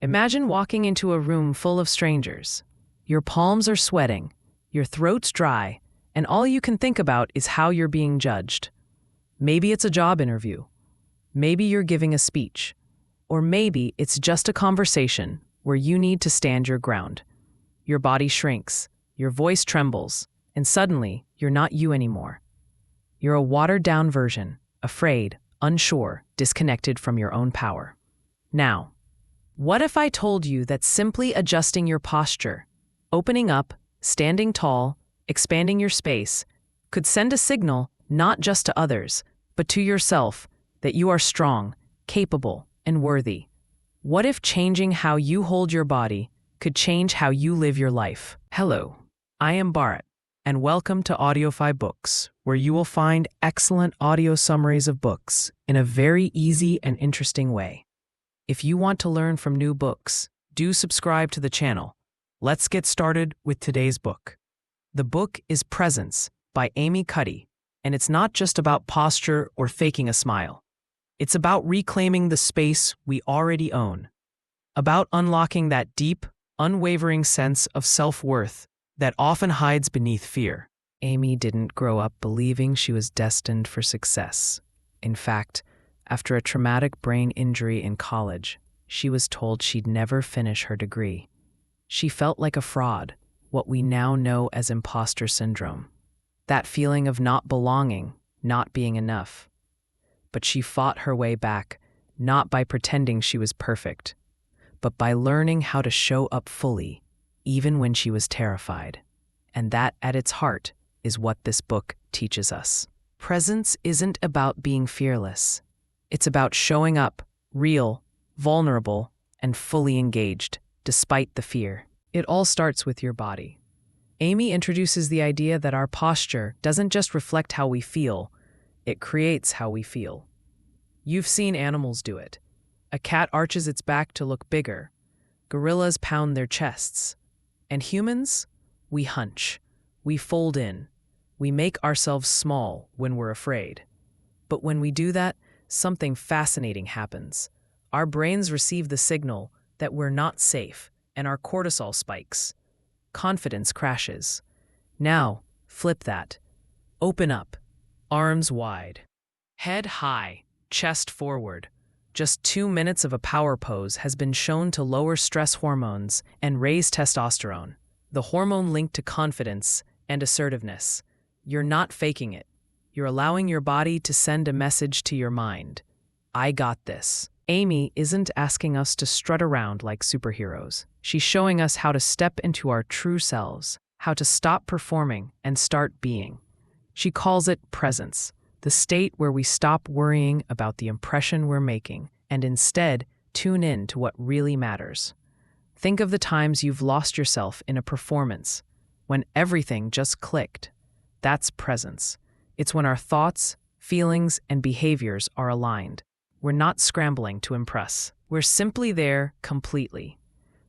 Imagine walking into a room full of strangers. Your palms are sweating, your throat's dry, and all you can think about is how you're being judged. Maybe it's a job interview. Maybe you're giving a speech. Or maybe it's just a conversation where you need to stand your ground. Your body shrinks, your voice trembles, and suddenly you're not you anymore. You're a watered-down version, afraid, unsure, disconnected from your own power. Now, what if I told you that simply adjusting your posture, opening up, standing tall, expanding your space, could send a signal not just to others, but to yourself that you are strong, capable, and worthy? What if changing how you hold your body could change how you live your life? Hello, I am Bharat, and welcome to Audiofybooks, where you will find excellent audio summaries of books in a very easy and interesting way. If you want to learn from new books, do subscribe to the channel. Let's get started with today's book. The book is Presence by Cuddy, and it's not just about posture or faking a smile. It's about reclaiming the space we already own, about unlocking that deep, unwavering sense of self-worth that often hides beneath fear. Amy didn't grow up believing she was destined for success. In fact, after a traumatic brain injury in college, she was told she'd never finish her degree. She felt like a fraud, what we now know as imposter syndrome. That feeling of not belonging, not being enough. But she fought her way back, not by pretending she was perfect, but by learning how to show up fully, even when she was terrified. And that, at its heart, is what this book teaches us. Presence isn't about being fearless. It's about showing up, real, vulnerable, and fully engaged, despite the fear. It all starts with your body. Amy introduces the idea that our posture doesn't just reflect how we feel, it creates how we feel. You've seen animals do it. A cat arches its back to look bigger. Gorillas pound their chests. And humans? We hunch. We fold in. We make ourselves small when we're afraid. But when we do that, something fascinating happens. Our brains receive the signal that we're not safe, and our cortisol spikes. Confidence crashes. Now, flip that. Open up. Arms wide. Head high, chest forward. Just 2 minutes of a power pose has been shown to lower stress hormones and raise testosterone, the hormone linked to confidence and assertiveness. You're not faking it. You're allowing your body to send a message to your mind. I got this. Amy isn't asking us to strut around like superheroes. She's showing us how to step into our true selves, how to stop performing and start being. She calls it presence, the state where we stop worrying about the impression we're making and instead tune in to what really matters. Think of the times you've lost yourself in a performance, when everything just clicked. That's presence. It's when our thoughts, feelings, and behaviors are aligned. We're not scrambling to impress. We're simply there completely.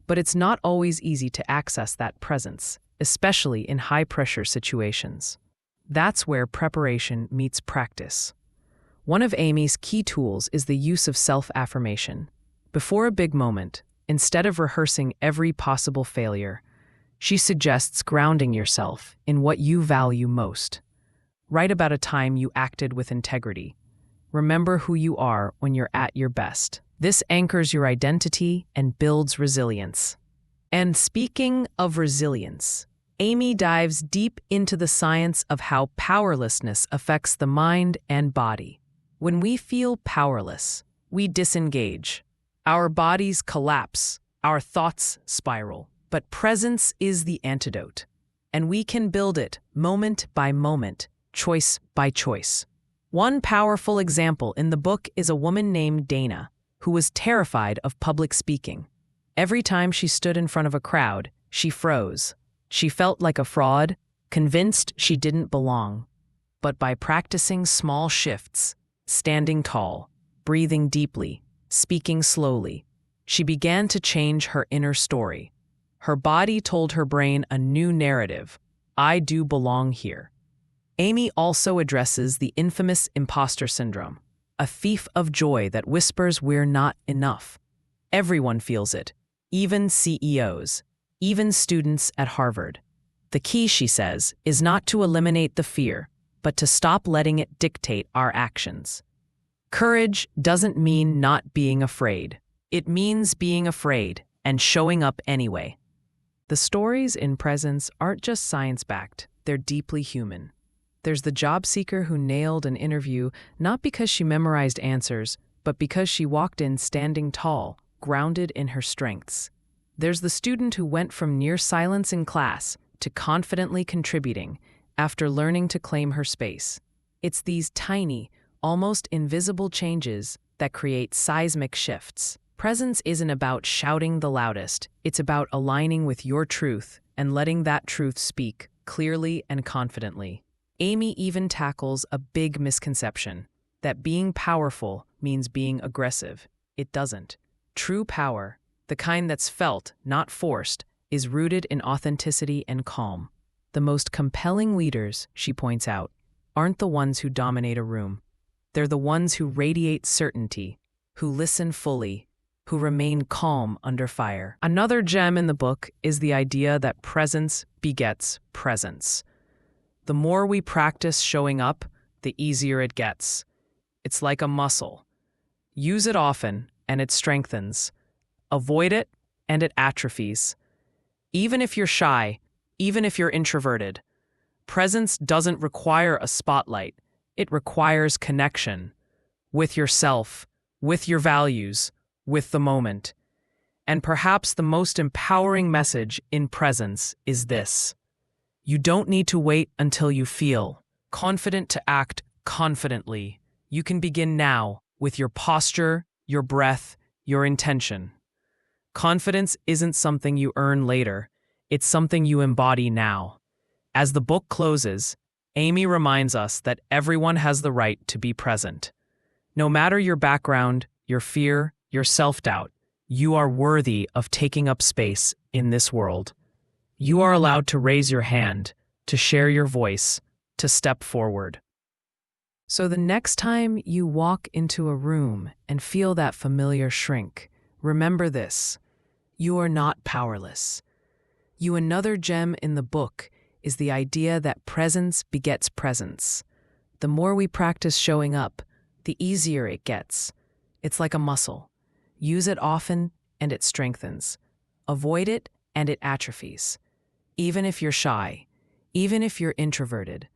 But it's not always easy to access that presence, especially in high-pressure situations. That's where preparation meets practice. One of Amy's key tools is the use of self-affirmation. Before a big moment, instead of rehearsing every possible failure, she suggests grounding yourself in what you value most. Write about a time you acted with integrity. Remember who you are when you're at your best. This anchors your identity and builds resilience. And speaking of resilience, Amy dives deep into the science of how powerlessness affects the mind and body. When we feel powerless, we disengage. Our bodies collapse, our thoughts spiral. But presence is the antidote, and we can build it moment by moment, choice by choice. One powerful example in the book is a woman named Dana, who was terrified of public speaking. Every time she stood in front of a crowd, she froze. She felt like a fraud, convinced she didn't belong. But by practicing small shifts, standing tall, breathing deeply, speaking slowly, she began to change her inner story. Her body told her brain a new narrative. I do belong here. Amy also addresses the infamous imposter syndrome, a thief of joy that whispers we're not enough. Everyone feels it, even CEOs, even students at Harvard. The key, she says, is not to eliminate the fear, but to stop letting it dictate our actions. Courage doesn't mean not being afraid. It means being afraid and showing up anyway. The stories in Presence aren't just science-backed, they're deeply human. There's the job seeker who nailed an interview not because she memorized answers, but because she walked in standing tall, grounded in her strengths. There's the student who went from near silence in class to confidently contributing after learning to claim her space. It's these tiny, almost invisible changes that create seismic shifts. Presence isn't about shouting the loudest, it's about aligning with your truth and letting that truth speak clearly and confidently. Amy even tackles a big misconception, that being powerful means being aggressive. It doesn't. True power, the kind that's felt, not forced, is rooted in authenticity and calm. The most compelling leaders, she points out, aren't the ones who dominate a room. They're the ones who radiate certainty, who listen fully, who remain calm under fire. Another gem in the book is the idea that presence begets presence. The more we practice showing up, the easier it gets. It's like a muscle. Use it often, and it strengthens. Avoid it, and it atrophies. Even if you're shy, even if you're introverted, presence doesn't require a spotlight. It requires connection with yourself, with your values, with the moment. And perhaps the most empowering message in Presence is this: you don't need to wait until you feel confident to act confidently. You can begin now with your posture, your breath, your intention. Confidence isn't something you earn later. It's something you embody now. As the book closes, Amy reminds us that everyone has the right to be present. No matter your background, your fear, your self-doubt, you are worthy of taking up space in this world. You are allowed to raise your hand, to share your voice, to step forward. So the next time you walk into a room and feel that familiar shrink, remember this: you are not powerless. Another gem in the book is the idea that presence begets presence. The more we practice showing up, the easier it gets. It's like a muscle. Use it often, and it strengthens. Avoid it, and it atrophies. Even if you're shy, even if you're introverted,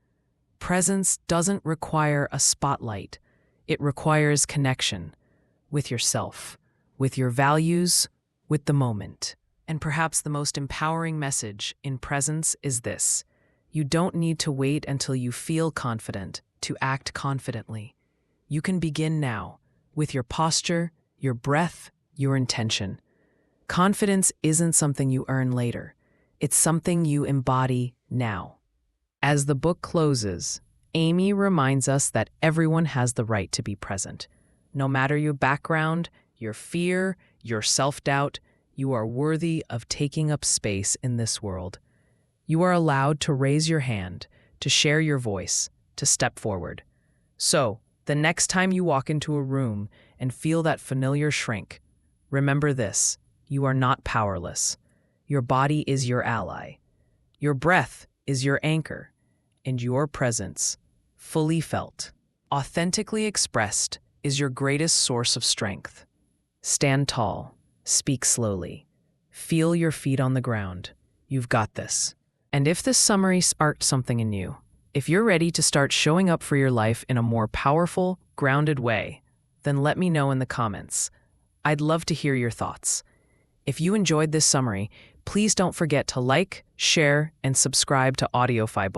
presence doesn't require a spotlight. It requires connection with yourself, with your values, with the moment. And perhaps the most empowering message in Presence is this: you don't need to wait until you feel confident to act confidently. You can begin now, with your posture, your breath, your intention. Confidence isn't something you earn later. It's something you embody now. As the book closes, Amy reminds us that everyone has the right to be present. No matter your background, your fear, your self-doubt, you are worthy of taking up space in this world. You are allowed to raise your hand, to share your voice, to step forward. So, the next time you walk into a room and feel that familiar shrink, remember this: you are not powerless. Your body is your ally. Your breath is your anchor, and your presence, fully felt, authentically expressed, is your greatest source of strength. Stand tall. Speak slowly. Feel your feet on the ground. You've got this. And if this summary sparked something in you, if you're ready to start showing up for your life in a more powerful, grounded way, then let me know in the comments. I'd love to hear your thoughts. If you enjoyed this summary, please don't forget to like, share, and subscribe to Audiofybooks.